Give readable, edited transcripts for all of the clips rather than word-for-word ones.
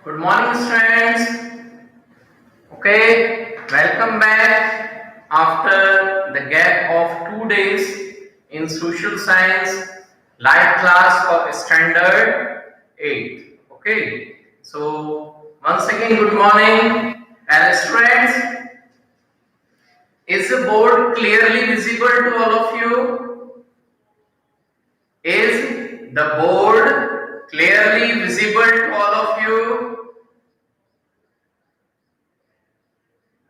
Good morning, students. Okay, welcome back after the gap of 2 days in social science live class for standard 8. Okay, so once again, good morning, and students. Is the board clearly visible to all of you? Is the board clearly visible to all of you?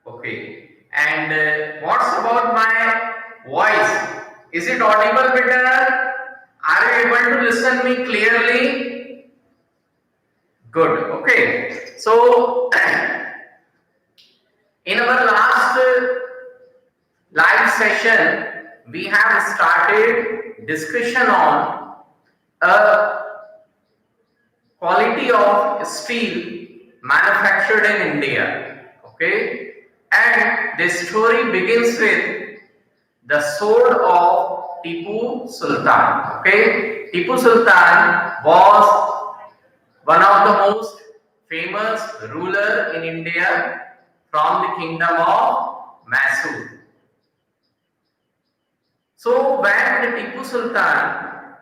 Okay. And what's about my voice? Is it audible better? Are you able to listen me clearly? Good. Okay. So in our last live session, we have started discussion on a quality of steel manufactured in India. Okay. And the story begins with the sword of Tipu Sultan. Okay, Tipu Sultan was one of the most famous ruler in India from the kingdom of Mysore. So when the Tipu Sultan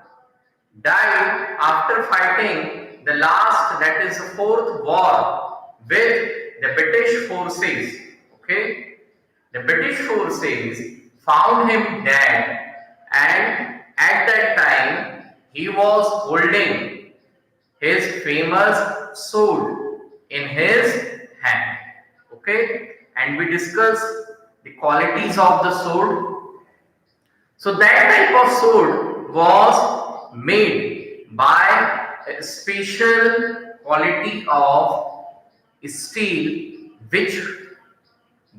died after fighting the last, that is the fourth war with the British forces, okay, the British forces found him dead, and at that time he was holding his famous sword in his hand. Okay, and we discussed the qualities of the sword. So that type of sword was made by a special quality of steel which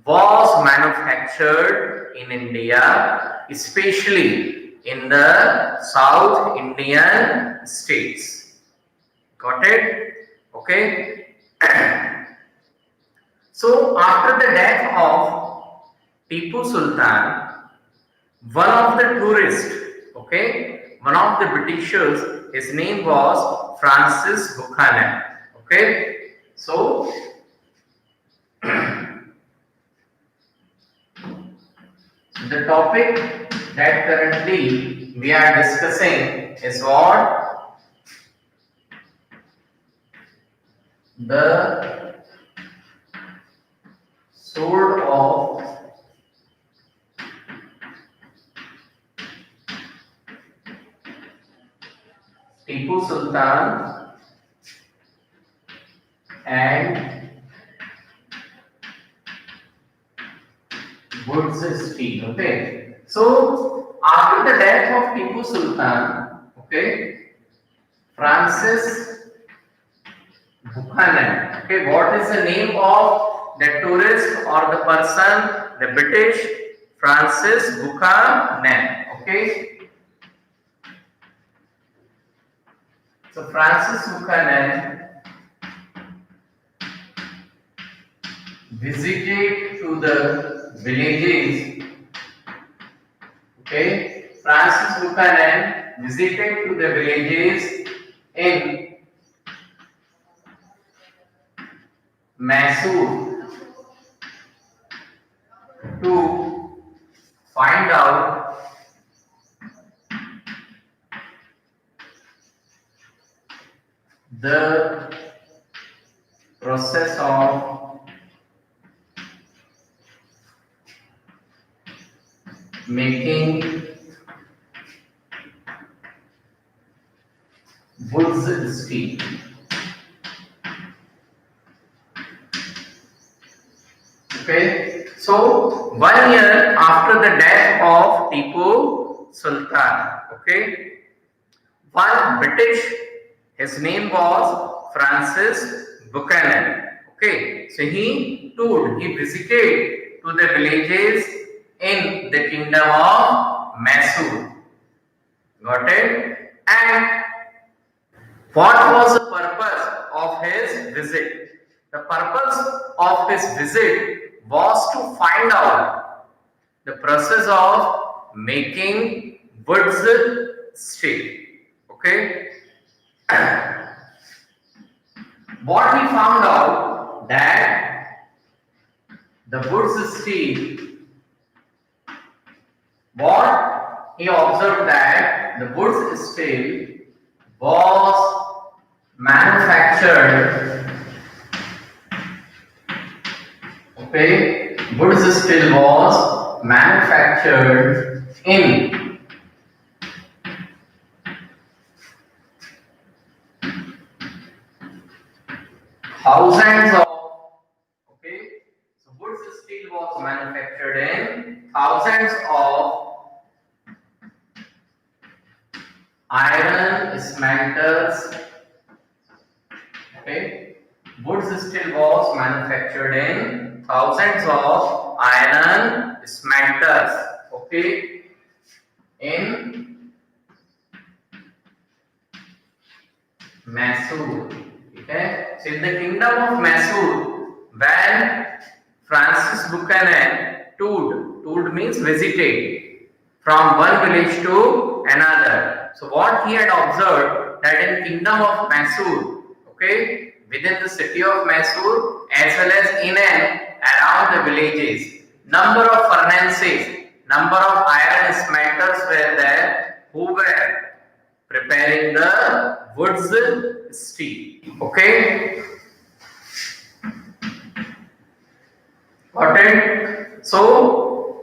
was manufactured in India, especially in the South Indian states. Got it? Okay. So after the death of Tipu Sultan, one of the tourists, okay, one of the Britishers, his name was Francis Buchanan. Okay. So the topic that currently we are discussing is what? The sword of Tipu Sultan and woods steel. Okay. So after the death of Tipu Sultan, okay, Francis Buchanan. Okay, what is the name of the tourist or the person? The British Francis Buchanan. Okay, so Francis Buchanan visited to the villages. Okay, Francis Buchanan visited to the villages in Mysore to find out the process of making woods steel. Okay, so 1 year after the death of Tipu Sultan, okay, one British, his name was Francis Buchanan. Okay, so he visited to the villages in the kingdom of Mysore. Got it? And what was the purpose of his visit? The purpose of his visit was to find out the process of making woods steel. Okay. What he found out that the wood's steel, what he observed that the wood's steel was manufactured, okay, wood's steel was manufactured in thousands of, okay, so wood's steel was manufactured in thousands of iron smelters, okay, wood's steel was manufactured in thousands of iron smelters, okay, in Mysore, okay. So in the kingdom of Mysore, when Francis Buchanan toured means visited from one village to another. So what he had observed that in kingdom of Mysore, okay, within the city of Mysore as well as in and around the villages, number of furnaces, number of iron smelters were there who were preparing the wood's steel. Okay, got it? So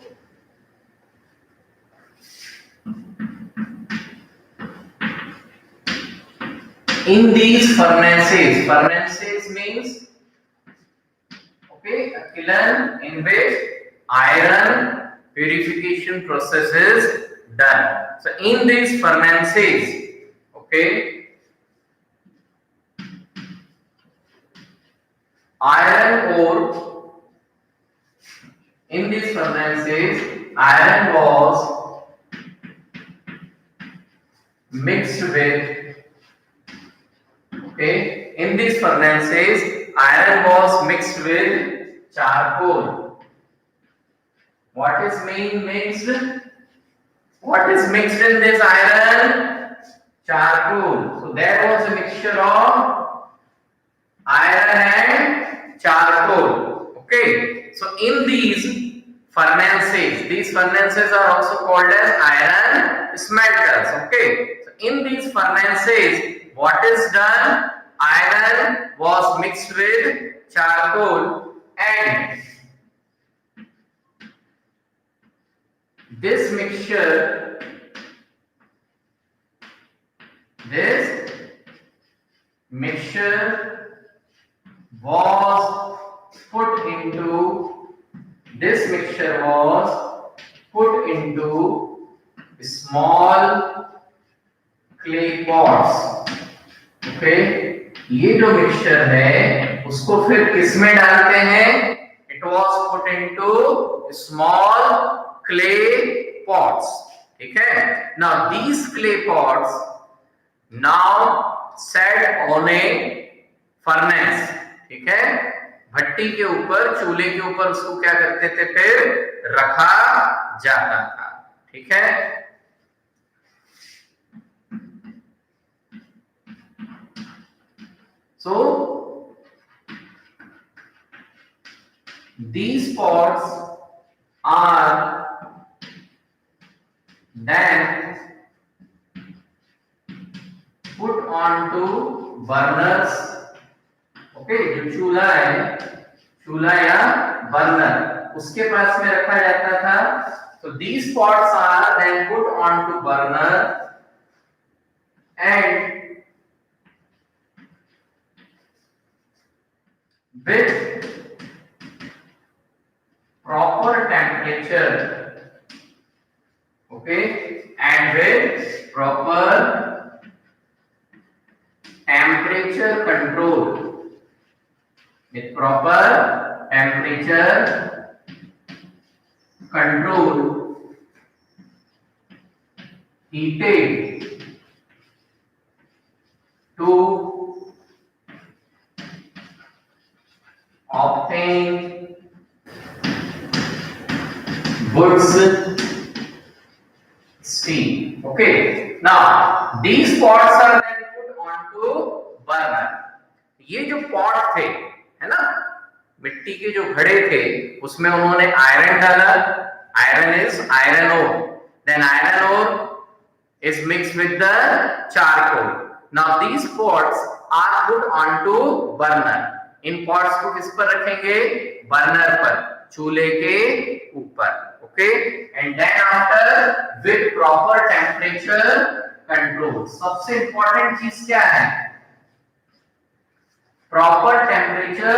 in these furnaces means, okay, a kiln in which iron purification process is done. So in these furnaces, okay, iron ore, in these furnaces iron was mixed with, okay, in these furnaces iron was mixed with charcoal. What is mean mixed? What is mixed in this iron? Charcoal. So there was a mixture of iron and charcoal. Okay. So in these furnaces are also called as iron smelters. Okay. So in these furnaces, what is done? Iron was mixed with charcoal, and this mixture was put into small clay pots. Okay, ये जो mixture है उसको फिर किस में डालते हैं? It was put into small clay pots. ठीक है. Now these clay pots now set on A furnace. ठीक है. भट्टी के ऊपर, चूल्हे के ऊपर उसको क्या करते थे? फिर रखा जाता था. ठीक है. So these pots are then put onto burners. Okay, जो चूल्हा है, चूल्हा या बर्नर, उसके पास में रखा जाता था. So these pots are then put onto burner and with proper temperature, okay, and with proper temperature control, with proper temperature control, heated to obtain wood's steam. Okay. Now these pots are then put onto burner. ये जो pot थे, है ना, मिट्टी के जो घड़े थे, उसमें उन्होंने आयरन डाला. Iron is iron ore. Then iron ore is mixed with the charcoal. Now these pots are put onto burner. In pots को किस पर रखेंगे? बर्नर पर, चूल्हे के ऊपर. Okay, and then after with proper temperature control. सबसे important चीज क्या है? Proper temperature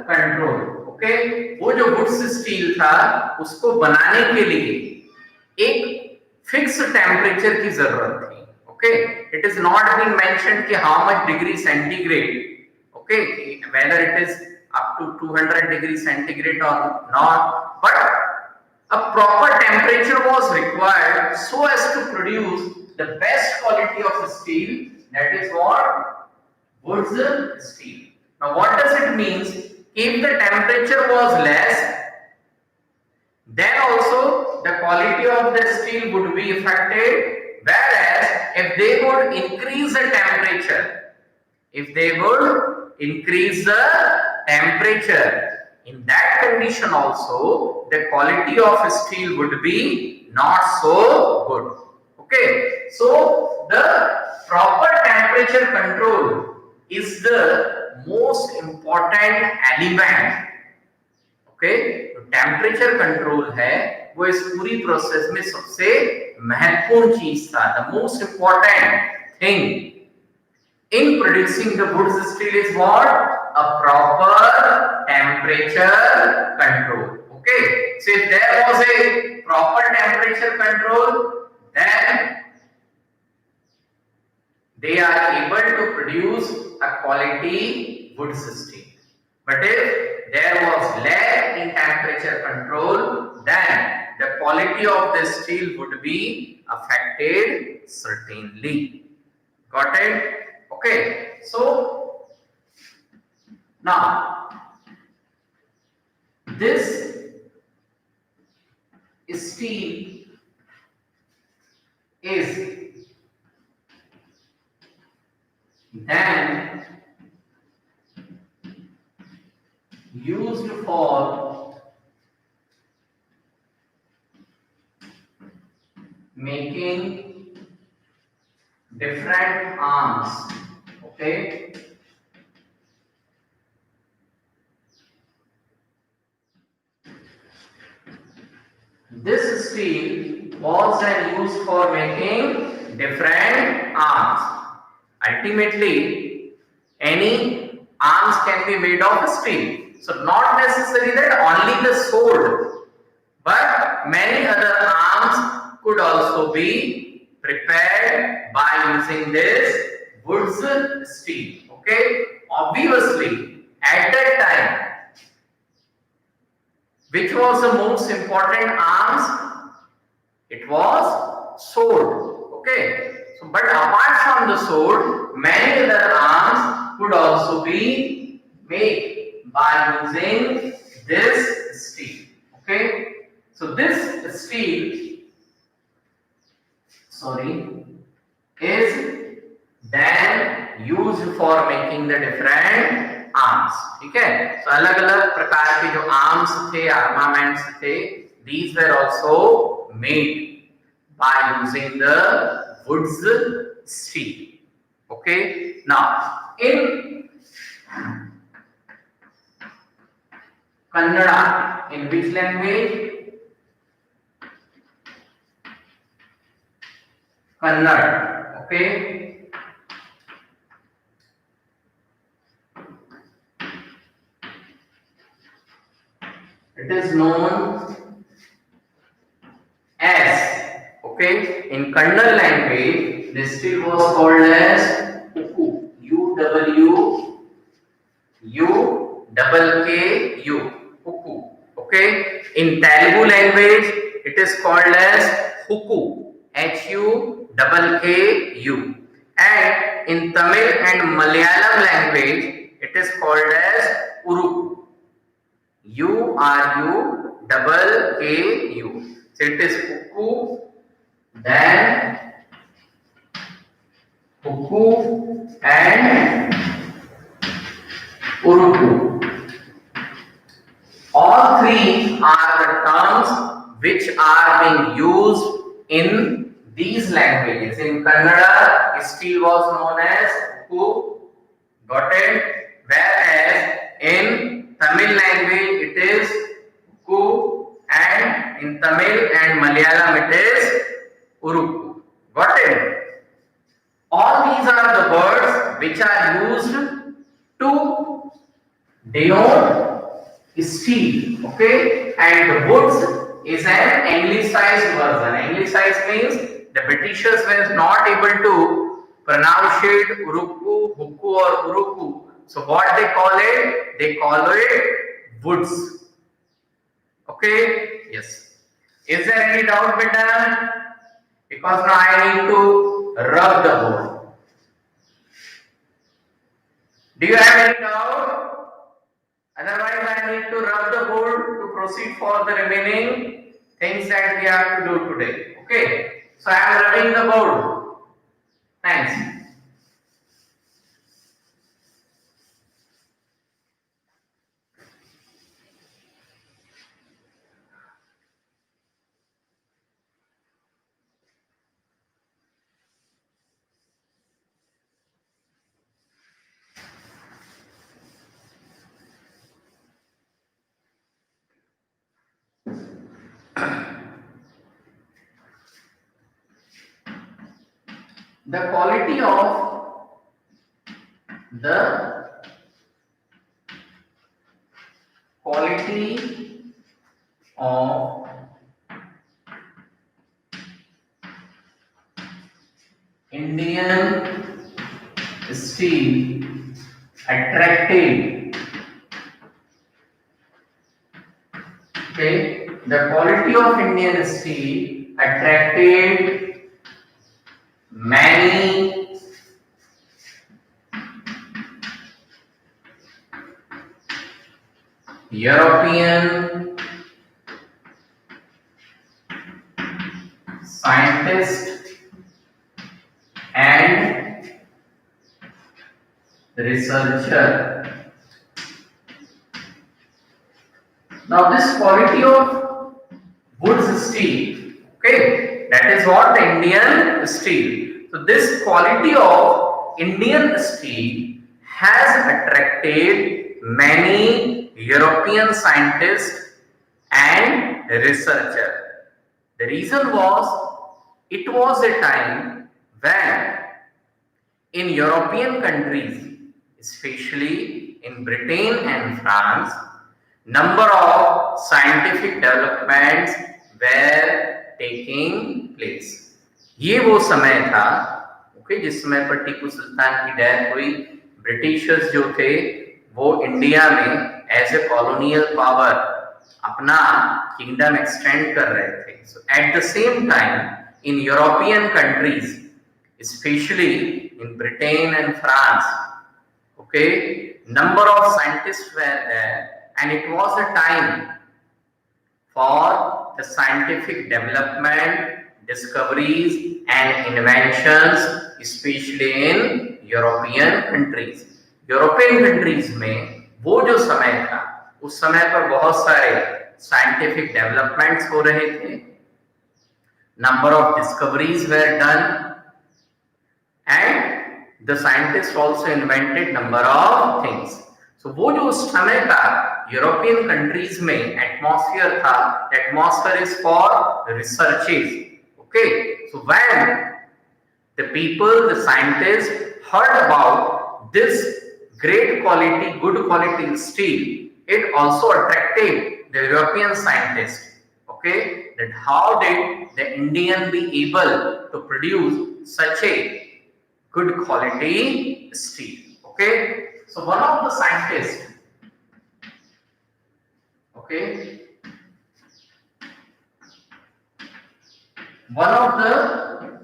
control. ओके, वो जो वुड्स स्टील था उसको बनाने के लिए एक फिक्स टेम्परेचर की जरूरत थी. Okay, it is not been mentioned कि how much degree centigrade. Okay, whether it is up to 200 degree centigrade और not, but a proper temperature was required so as to produce the best quality of steel, that is what woods steel. Now what does it mean? If the temperature was less, then also the quality of the steel would be affected, whereas if they would increase the temperature, in that condition also the quality of steel would be not so good. Okay, so the proper temperature control is the most important element. Okay, तो temperature control है वो इस पूरी process में सबसे महत्वपूर्ण चीज था. The most important thing in producing the wood steel is what? A proper temperature control. Okay, so if there was a proper temperature control, then they are able to produce a quality wood steel. But if there was lack in temperature control, then the quality of the steel would be affected certainly. Got it? Okay, so now this steel is then used for making different arms. Okay, this steel was then used for making different arms. Ultimately, any arms can be made of steel. So not necessary that only the sword, but many other arms could also be prepared by using this wood steel. Okay, obviously at that time, which was the most important arms? It was sword. Okay, so but apart from the sword, many other arms could also be made by using this steel. Okay, so this steel, is then used for making the different arms. ठीक है, so अलग अलग प्रकार के जो arms थे, armaments थे, these were also made by using the wood's steel. Okay, now in Kannada, in which language? Kannada. Okay, it is known as, okay, in Kannada language this steel was called as ukku. U-double-K-U, ukku. Okay, in Telugu language it is called as hukku, H-U-double-K-U, and in Tamil and Malayalam language it is called as urukku, U-R-U-double-K-U. So it is ukku, then ukku and terms which are being used in these languages. In Kannada, steel was known as ukku. Got it? Whereas in Tamil language it is ukku, and in Tamil and Malayalam it is urukku. Got it? All these are the words which are used to denote steel, okay, and woods is an anglicized version. Anglicized means the Britishers were not able to pronounce it urukku, hukku or urukku. So what they call it? They call it woods. Okay, yes. Is there any doubt, beta? Because now I need to rub the board. Do you have any doubt? Otherwise, I need to rub the board to proceed for the remaining things that we have to do today. Okay. So I am rubbing the board. Thanks. The quality of Indian steel attracted. Okay, the quality of Indian steel attracted many European scientists and researchers. Now this quality of wood steel, okay, that is what the Indian steel. So this quality of Indian steel has attracted many European scientists and researchers. The reason was, it was a time when in European countries, especially in Britain and France, number of scientific developments were taking place. ये वो समय था, okay, जिस समय पर टीपू सुल्तान की death हुई. Britishers जो थे वो इंडिया में एज ए कॉलोनियल पावर अपना किंगडम एक्सटेंड कर रहे थे. So at the same time in European countries, especially in Britain and France, okay, number of scientists were there, and it was a time for the scientific development, discoveries and inventions, especially in European countries. European countries में वो जो समय था, उस समय पर बहुत सारे scientific developments हो रहे थे, number of discoveries were done, and the scientists also invented number of things. So वो जो उस समय का यूरोपियन कंट्रीज में एटमॉस्फेयर था, atmosphere is for researches. Okay, so when the people, the scientists heard about this great quality, good quality steel, it also attracted the European scientists. Okay, that how did the Indian be able to produce such a good quality steel? Okay, so one of the scientists, okay, one of the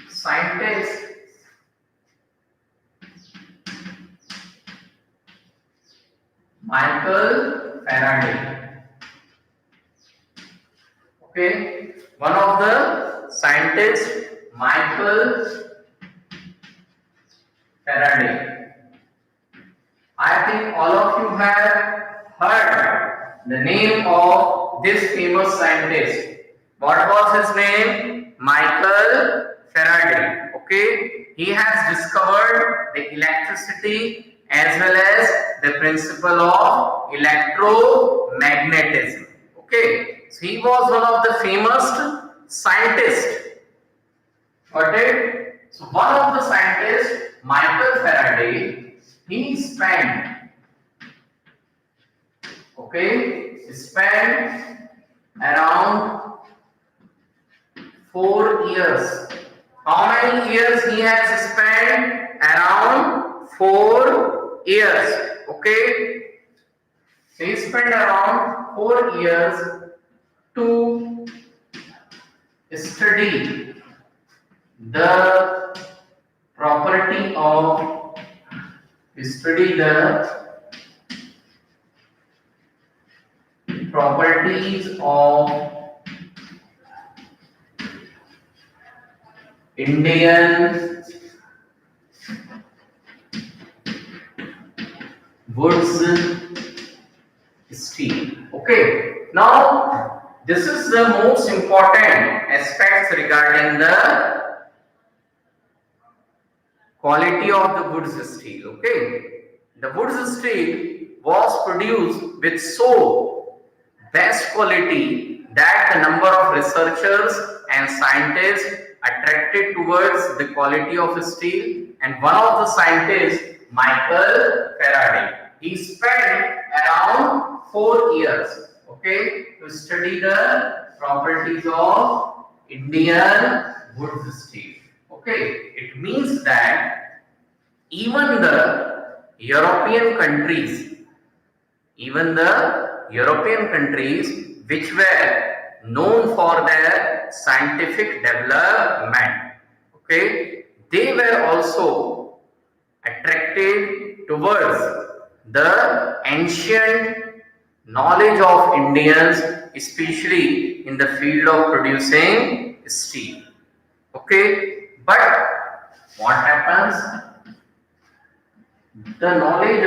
scientists Michael Faraday. Okay, one of the scientists Michael Faraday. I think all of you have heard the name of this famous scientist. What was his name? Michael Faraday. Okay, he has discovered the electricity as well as the principle of electromagnetism. Okay, so he was one of the famous scientists. Got it? So one of the scientists, Michael Faraday, he spent, around 4 years. How many years he has spent? Around 4 years. Okay. So he spent around 4 years to study the property of properties of Indian woods steel. Okay. Now this is the most important aspects regarding the quality of the woods steel. Okay. The woods steel was produced with so best quality that the number of researchers and scientists attracted towards the quality of steel, and one of the scientists, Michael Faraday, he spent around 4 years, to study the properties of Indian wood steel. It means that even the European countries, which were known for their scientific development, they were also attracted towards the ancient knowledge of Indians, especially in the field of producing steel. But what happens? The knowledge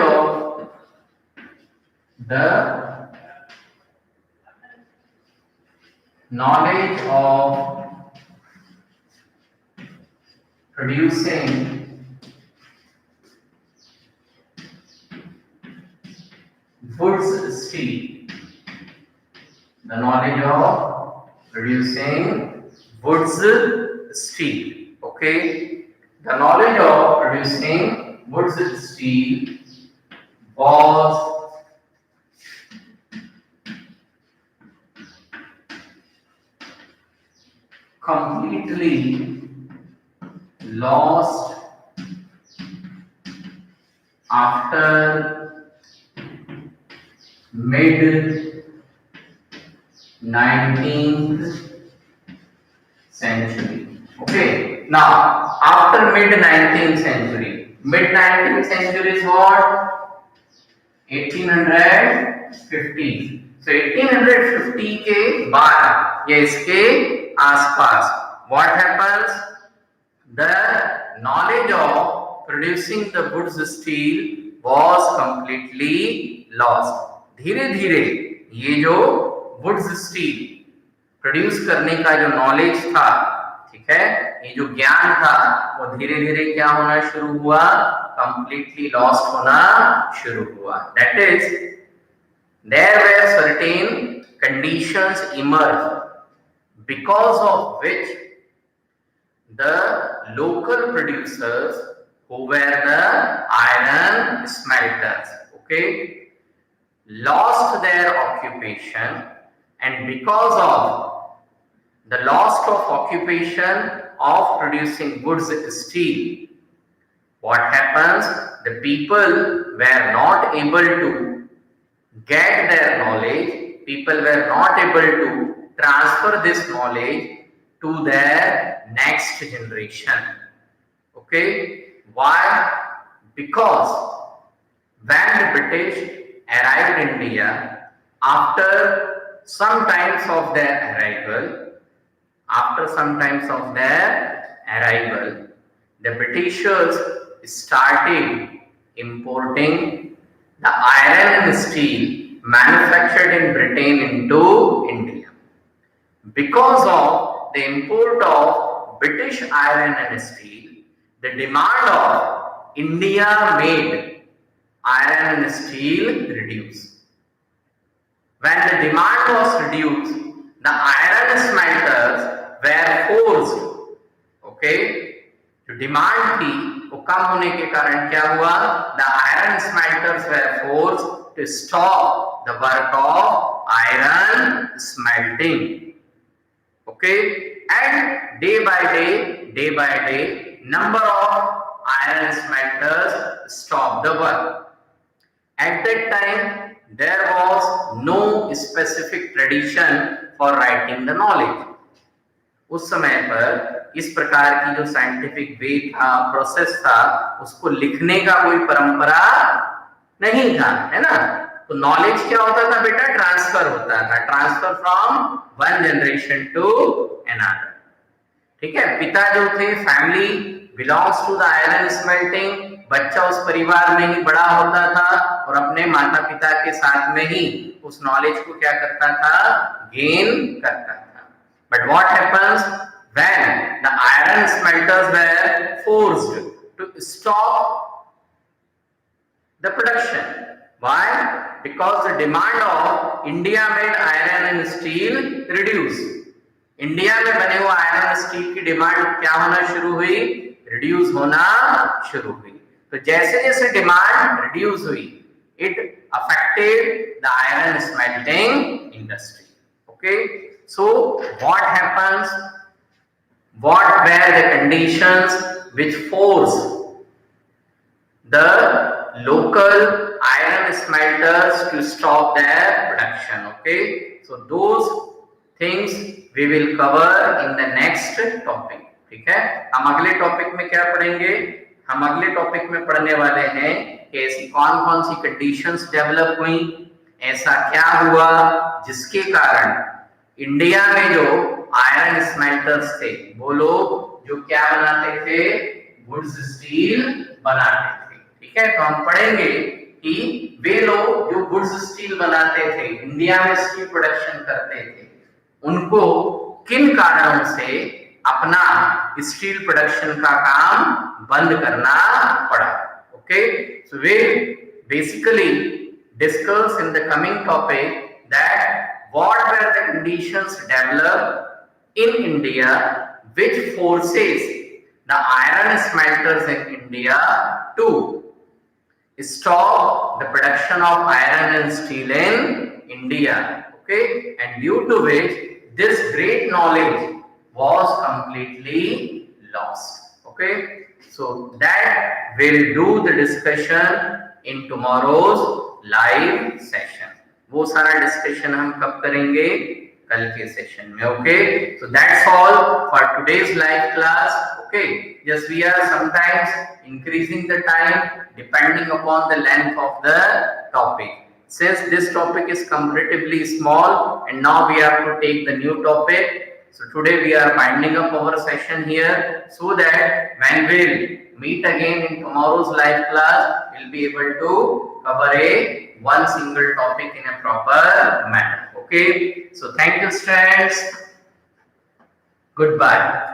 of producing woods steel. The knowledge of producing woods steel. The knowledge of producing woods steel was completely lost after mid 19th century. Now after mid 19th century is what? 1850. So 1850 के बाद या इसके आसपास what happens? The knowledge of producing the woods steel was completely lost. धीरे धीरे ये जो woods steel produce करने का जो नॉलेज था, ठीक है, ये जो ज्ञान था, वो धीरे धीरे क्या होना शुरू हुआ? कंप्लीटली लॉस्ट होना शुरू हुआ. That is there were certain conditions emerged because of which the local producers who were the iron smelters, lost their occupation, and because of the loss of occupation of producing woods steel, what happens? The people were not able to get their knowledge, people were not able to transfer this knowledge to their next generation. Why? Because when the British arrived in India, after some times of their arrival, the Britishers started importing the iron and steel manufactured in Britain into India. Because of the import of British iron and steel, the demand of India-made iron and steel reduced. When the demand was reduced, the iron smelters were forced, okay, जो demand थी वो कम होने के कारण क्या हुआ, the iron smelters were forced to stop the work of iron smelting, okay, and day by day, number of iron smelters stopped the work. At that time, there was no specific tradition for writing the knowledge. उस समय पर इस प्रकार की जो scientific way था, process था, उसको लिखने का कोई परंपरा नहीं था, है ना। तो नॉलेज क्या होता था बेटा, ट्रांसफर होता था, transfer from one generation to another, ठीक है। पिता जो थे, family belongs to the iron smelting, बच्चा उस परिवार में ही बड़ा होता था और अपने माता पिता के साथ में ही उस नॉलेज को क्या करता था, गेन करता था। But what happens when the iron smelters were forced to stop the production? Why? Because the demand of India-made iron and steel reduced. India में बने हुए आयरन स्टील की डिमांड क्या होना शुरू हुई, रिड्यूस होना शुरू हुई। तो जैसे जैसे डिमांड रिड्यूस हुई, it affected the iron smelting industry, okay. So what happens, what were the conditions which forced the local iron smelters to stop their production, okay? So those things we will cover in the next topic, ठीक है। हम अगले topic में क्या पढ़ेंगे, हम अगले topic में पढ़ने वाले हैं कि ऐसी कौन कौन सी कंडीशंस डेवलप हुई, ऐसा क्या हुआ जिसके कारण इंडिया में जो आयरन स्मेल्टर्स थे वो लोग जो क्या बनाते थे, वुड्स स्टील बनाते थे, ठीक है। तो हम पढ़ेंगे कि वे लोग जो वुड्स स्टील बनाते थे, इंडिया में स्टील प्रोडक्शन करते थे, उनको किन कारणों से अपना स्टील प्रोडक्शन का काम बंद करना पड़ा, okay. So we basically discuss in the coming topic that what were the conditions developed in India which forces the iron smelters in India to stop the production of iron and steel in India, okay, and due to which this great knowledge was completely lost, okay. So that we'll do the discussion in tomorrow's live session. वो सारा discussion हम कब करेंगे, कल के session में, okay. So that's all for today's live class, okay. Just we are sometimes increasing the time depending upon the length of the topic, since this topic is comparatively small and now we have to take the new topic. So today we are winding up our session here so that when we'll meet again in tomorrow's live class, we'll be able to cover one single topic in a proper manner, okay. So thank you students, goodbye.